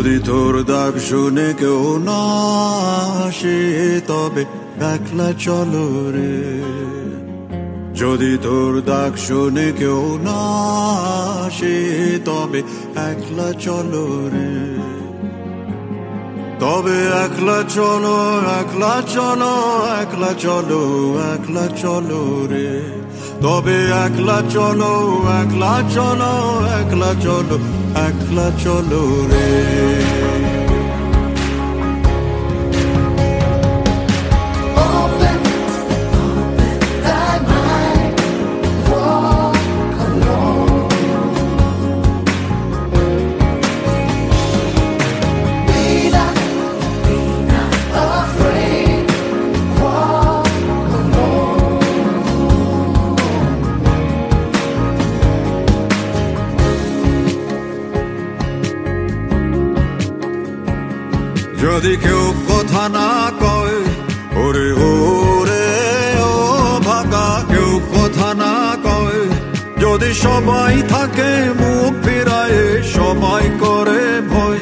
যদি তোর ডাক শুনে কেউ না আসে তবে একলা চলো রে। যদি তোর ডাক শুনে কেউ না আসে তবে একলা চলো রে। তবে একলা চলো, একলা চলো, একলা চলো, একলা চলো রে। তবে একলা চলো, একলা চলো, একলা চলো, একলা চলো রে। যদি কেউ কথা না কয় ওরে ওরে ও ভাগা, কেউ কথা না কয়, যদি সবাই থাকে মুখ ফিরায় সবাই করে ভয়,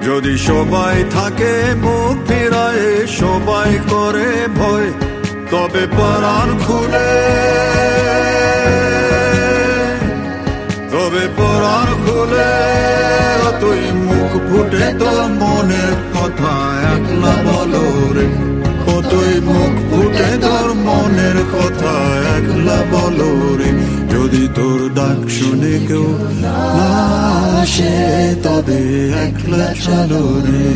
যদি সবাই থাকে মুখ ফিরায় সবাই করে ভয়, তবে পরাণ খুলে, তবে পরাণ খুলে তুই মুখ ফুটে তোর মনের কথা একলা বলো রে। ও তুই মুখ ফুটে তোর মনের কথা একলা বলো রে। যদি তোর ডাক শুনে কেউ না আসে তবে একলা চলো রে।